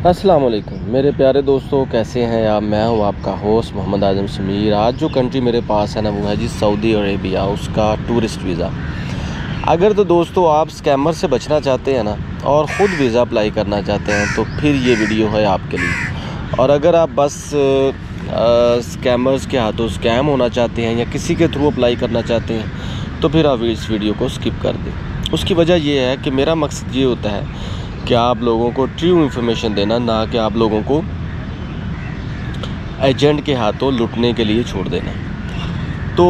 अस्सलाम वालेकुम मेरे प्यारे दोस्तों, कैसे हैं आप। मैं हूं आपका होस्ट मोहम्मद आजम समीर। आज जो कंट्री मेरे पास है ना, वो है जी सऊदी अरेबिया, उसका टूरिस्ट वीज़ा। अगर तो दोस्तों आप स्कैमर से बचना चाहते हैं ना और ख़ुद वीज़ा अप्लाई करना चाहते हैं तो फिर ये वीडियो है आपके लिए। और अगर आप बस स्कैमर्स के हाथों स्कैम होना चाहते हैं या किसी के थ्रू अप्लाई करना चाहते हैं तो फिर आप इस वीडियो को स्किप कर दें। उसकी वजह ये है कि मेरा मकसद ये होता है कि आप लोगों को ट्रू इन्फॉर्मेशन देना, ना कि आप लोगों को एजेंट के हाथों लुटने के लिए छोड़ देना। तो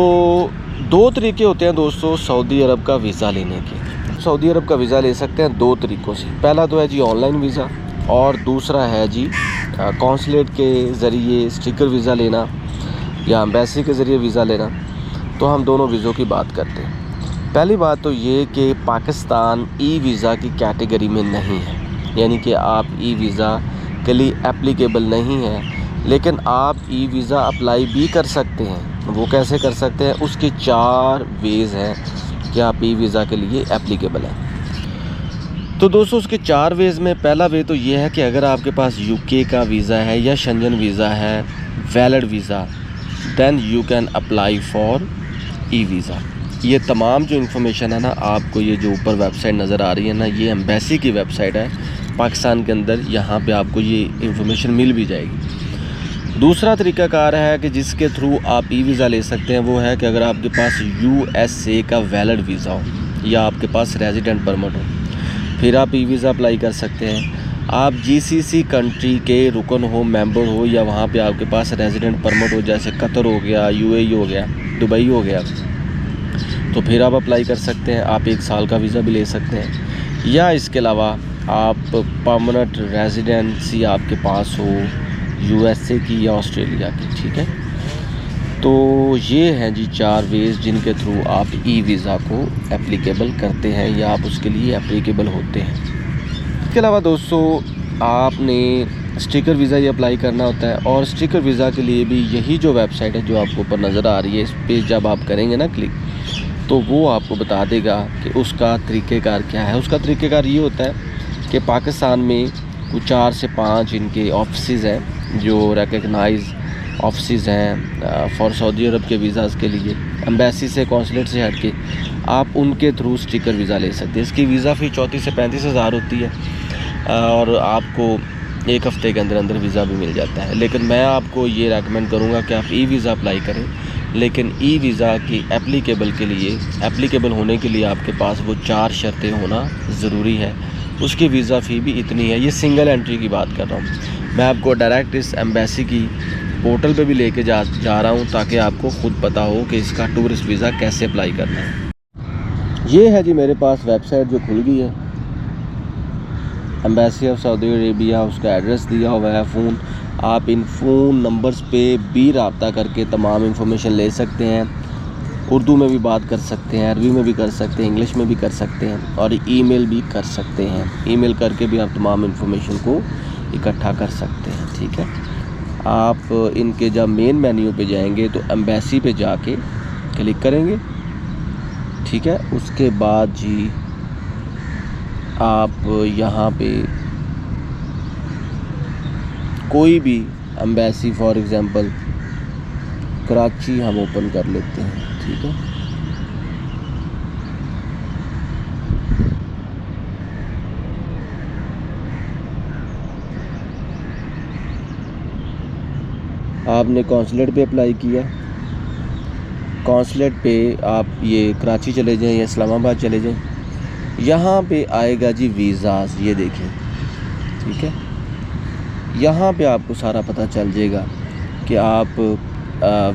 दो तरीके होते हैं दोस्तों सऊदी अरब का वीज़ा लेने के। सऊदी अरब का वीज़ा ले सकते हैं दो तरीक़ों से। पहला तो है जी ऑनलाइन वीज़ा और दूसरा है जी कौंसलेट के ज़रिए स्टिकर वीज़ा लेना या एम्बेसी के ज़रिए वीज़ा लेना। तो हम दोनों वीज़ों की बात करते हैं। पहली बात तो ये कि पाकिस्तान ई वीज़ा की कैटेगरी में नहीं है, यानी कि आप ई वीज़ा के लिए एप्लीकेबल नहीं है, लेकिन आप ई वीज़ा अप्लाई भी कर सकते हैं। वो कैसे कर सकते हैं, उसके 4 वेज़ हैं कि आप ई वीज़ा के लिए एप्लीकेबल हैं। तो दोस्तों उसके 4 वेज़ में पहला वे तो ये है कि अगर आपके पास यूके का वीज़ा है या शेंजन वीज़ा है, valid visa, then you can apply for e visa. ये तमाम जो इन्फॉर्मेशन है ना, आपको ये जो ऊपर वेबसाइट नज़र आ रही है ना, ये एम्बेसी की वेबसाइट है पाकिस्तान के अंदर। यहाँ पे आपको ये इन्फॉर्मेशन मिल भी जाएगी। दूसरा तरीक़ाकार है कि जिसके थ्रू आप ई वीज़ा ले सकते हैं, वो है कि अगर आपके पास USA का वैलिड वीज़ा हो या आपके पास रेजिडेंट परमिट हो, फिर आप ई वीज़ा अप्लाई कर सकते हैं। आप GCC कंट्री के रुकन हो, मेंबर हो, या वहाँ पे आपके पास रेजिडेंट परमिट हो, जैसे कतर हो गया, UAE हो गया, दुबई हो गया, तो फिर आप अप्लाई कर सकते हैं। आप 1 साल का वीज़ा भी ले सकते हैं। या इसके अलावा आप परमानेंट रेजिडेंसी आपके पास हो USA की या ऑस्ट्रेलिया की, ठीक है। तो ये हैं जी 4 वेज़ जिनके थ्रू आप ई वीज़ा को एप्लीकेबल करते हैं या आप उसके लिए एप्लीकेबल होते हैं। इसके अलावा दोस्तों आपने स्टिकर वीज़ा ही अप्लाई करना होता है, और स्टिकर वीज़ा के लिए भी यही जो वेबसाइट है जो आपको ऊपर नज़र आ रही है, इस पर जब आप करेंगे ना क्लिक, तो वो आपको बता देगा कि उसका तरीक़ेकार क्या है। उसका तरीक़ेकार ये होता है कि पाकिस्तान में कुछ 4 से 5 इनके ऑफिसेज़ हैं जो रिकग्नाइज ऑफिसेज़ हैं फॉर सऊदी अरब के वीज़ाज़ के लिए। एम्बेसी से, कौंसलेट से हट के आप उनके थ्रू स्टिकर वीज़ा ले सकते हैं। इसकी वीज़ा फ़ी 34 से 35 हज़ार होती है और आपको 1 हफ़्ते के अंदर अंदर वीज़ा भी मिल जाता है। लेकिन मैं आपको ये रेकमेंड करूँगा कि आप ई वीज़ा अप्लाई करें, लेकिन ई वीज़ा की एप्लीकेबल होने के लिए आपके पास वो 4 शर्तें होना ज़रूरी है। उसकी वीज़ा फ़ी भी इतनी है। ये सिंगल एंट्री की बात कर रहा हूँ। मैं आपको डायरेक्ट इस एम्बेसी की पोर्टल पे भी लेके जा रहा हूँ ताकि आपको ख़ुद पता हो कि इसका टूरिस्ट वीज़ा कैसे अप्लाई करना है। ये है जी मेरे पास वेबसाइट जो खुल गई है, एम्बेसी ऑफ सऊदी अरेबिया। उसका एड्रेस दिया हुआ है। फ़ोन, आप इन फ़ोन नंबर्स पे भी रब्ता करके तमाम इन्फॉर्मेशन ले सकते हैं। उर्दू में भी बात कर सकते हैं, अरबी में भी कर सकते हैं, इंग्लिश में भी कर सकते हैं, और ईमेल भी कर सकते हैं। ईमेल करके भी आप तमाम इन्फॉर्मेशन को इकट्ठा कर सकते हैं, ठीक है। आप इनके जब मेन मेन्यू पे जाएंगे तो एम्बेसी पे जाके क्लिक करेंगे, ठीक है। उसके बाद जी आप यहाँ पे कोई भी एम्बेसी, फॉर एग्ज़ाम्पल कराची हम ओपन कर लेते हैं, ठीक है। आपने कौंसलेट पे अप्लाई किया, कौंसलेट पे आप ये कराची चले जाएं या इस्लामाबाद चले जाएं, यहाँ पे आएगा जी वीज़ाज़, ये देखें, ठीक है। यहाँ पे आपको सारा पता चल जाएगा कि आप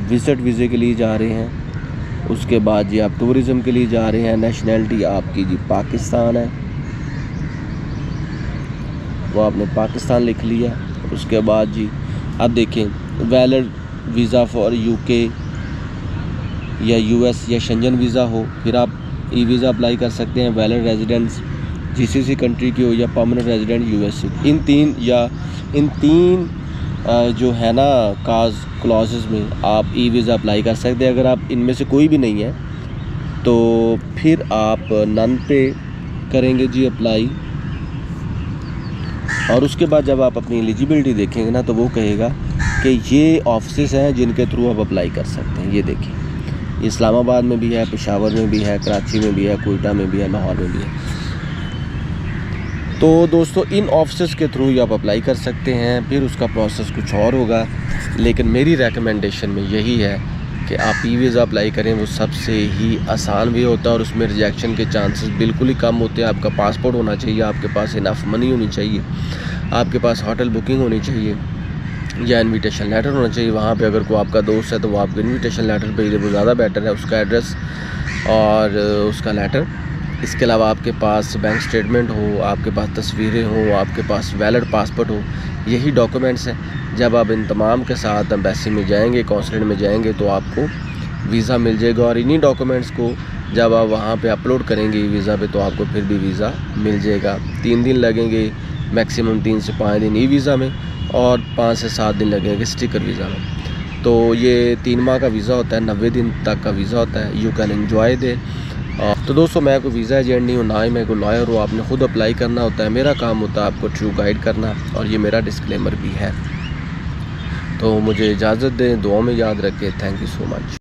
विज़िट वीज़े के लिए जा रहे हैं। उसके बाद जी आप टूरिज़म के लिए जा रहे हैं। नेशनैलिटी आपकी जी पाकिस्तान है, वो आपने पाकिस्तान लिख लिया। उसके बाद जी अब देखें, वैलिड वीज़ा फॉर UK या US या शेंजन वीज़ा हो, फिर आप ई वीज़ा अप्लाई कर सकते हैं। वैलिड रेजिडेंस GCC कंट्री की हो या परमानेंट रेजिडेंट USA, इन तीन जो है ना क्लॉजेज़ में आप ई वीज़ा अप्लाई कर सकते हैं। अगर आप इनमें से कोई भी नहीं है तो फिर आप नन पे करेंगे जी अप्लाई। और उसके बाद जब आप अपनी एलिजिबिलिटी देखेंगे ना तो वो कहेगा कि ये ऑफिस हैं जिनके थ्रू आप अप्लाई कर सकते हैं। ये देखिए, इस्लामाबाद में भी है, पेशावर में भी है, कराची में भी है, कोयटा में भी है, लाहौर में भी है। तो दोस्तों इन ऑफिस के थ्रू ही आप अप्लाई कर सकते हैं, फिर उसका प्रोसेस कुछ और होगा। लेकिन मेरी रेकमेंडेशन में यही है कि आप ई वीज़ा अप्लाई करें, वो सबसे ही आसान भी होता है और उसमें रिजेक्शन के चांसेस बिल्कुल ही कम होते हैं। आपका पासपोर्ट होना चाहिए, आपके पास इनफ मनी होनी चाहिए, आपके पास होटल बुकिंग होनी चाहिए या इनविटेशन लेटर होना चाहिए। वहाँ पे अगर कोई आपका दोस्त है तो वो आपको इनविटेशन लेटर भेज दे, वो ज़्यादा बेटर है, उसका एड्रेस और उसका लेटर। इसके अलावा आपके पास बैंक स्टेटमेंट हो, आपके पास तस्वीरें हो, आपके पास वैलिड पासपोर्ट हो, यही डॉक्यूमेंट्स हैं। जब आप इन तमाम के साथ एम्बेसी में जाएंगे, कौंसलेट में जाएंगे तो आपको वीज़ा मिल जाएगा। और इन्हीं डॉक्यूमेंट्स को जब आप वहाँ पे अपलोड करेंगे वीज़ा पे तो आपको फिर भी वीज़ा मिल जाएगा। 3 दिन लगेंगे मैक्सिमम, 3 से 5 दिन ई वीज़ा में और 5 से 7 दिन लगेंगे स्टिकर वीज़ा में। तो ये 3 माह का वीज़ा होता है, 90 दिन तक का वीज़ा होता है। यू कैन एन्जॉय दे। तो दोस्तों मैं कोई वीज़ा एजेंट नहीं हूँ, ना ही मैं कोई लॉयर हूँ। आपने ख़ुद अप्लाई करना होता है, मेरा काम होता है आपको ट्रू गाइड करना, और ये मेरा डिस्क्लेमर भी है। तो मुझे इजाज़त दें, दुआ में याद रखें। Thank you so much.